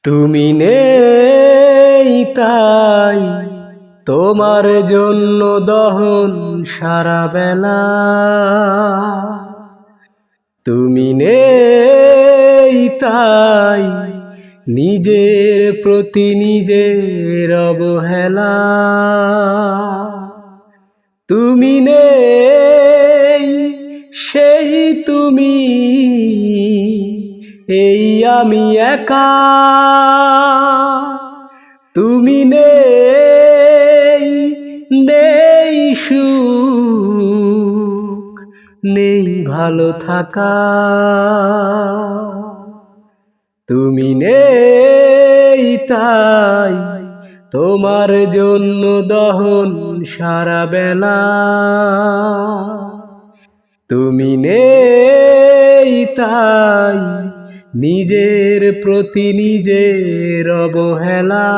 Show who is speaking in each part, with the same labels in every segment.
Speaker 1: তুমি নেই তাই তোমার জন্য দহন সারা বেলা। তুমি নেই তাই নিজের প্রতি নিজের অবহেলা। তুমি নেই সেই তুমি, এই আমি একা। তুমি নেই, নেই সুখ, নেই ভালো থাকা। তুমি নেই তাই তোমার জন্য দহন সারা বেলা। তুমি নেই তাই নিজের প্রতি নিজের অবহেলা।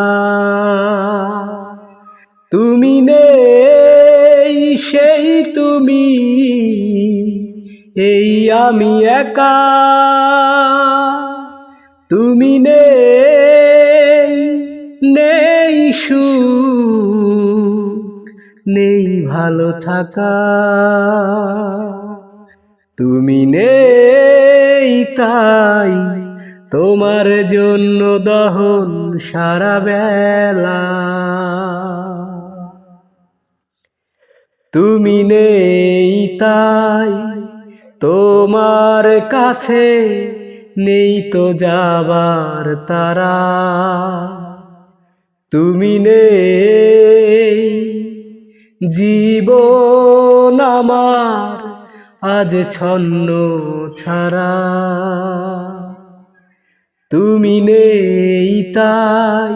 Speaker 1: তুমি নেই সেই তুমি, এই আমি একা। তুমি নেই, নেই সুখ, নেই ভালো থাকা। তুমি নেই তাই তোমার জন্য দহন সারা বেলা। তুমি নেই তাই তোমার কাছে নেই তো যাবার তারা। তুমি নেই জীবন আমার আজ ছন্ন ছাড়া। তুমি নেই তাই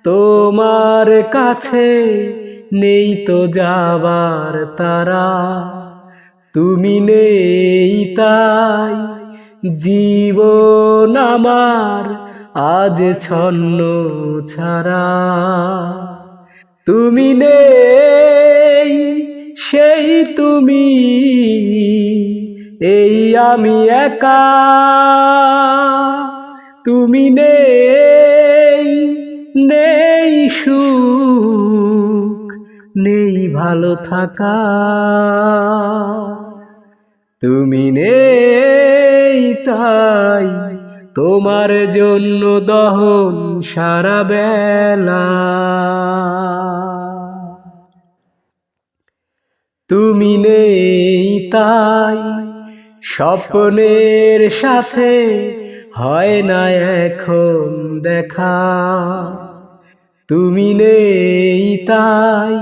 Speaker 1: তোমার কাছে নেই তো যাবার তারা। তুমি নেই তাই জীবন আমার আজ ছন্ন ছাড়া। তুমি নেই সেই তুমি, এই আমি একা। তুমি নেই, নেই সুখ, নেই ভালো থাকা। তুমি নেই তাই তোমার জন্য দহন সারা বেলা। তুমি নেই তাই স্বপ্নের সাথে হয় না এখন দেখা। তুমি নেই তাই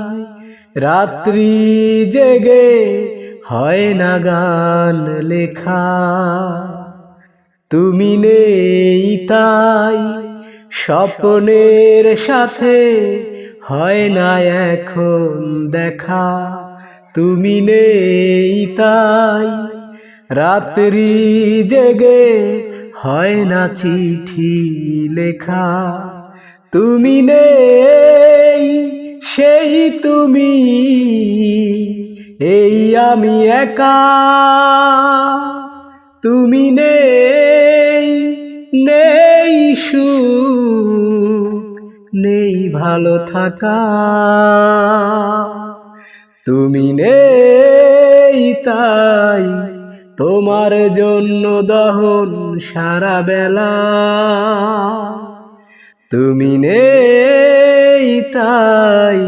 Speaker 1: রাত্রি জেগে হয় না গান লেখা। তুমি নেই তাই স্বপ্নের সাথে হয় না এখন দেখা। তুমি নেই তাই রাত্রি জেগে হয় না চিঠি লেখা। তুমি নেই সেই তুমি, এই আমি একা। তুমি নেই, নেই সুখ, নেই ভালো থাকা। তুমি নেই তাই তোমার জন্য দহন সারা বেলা। তুমি নেই তাই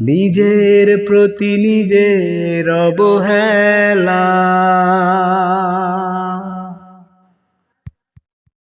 Speaker 1: নিজের প্রতি নিজের অবহেলা।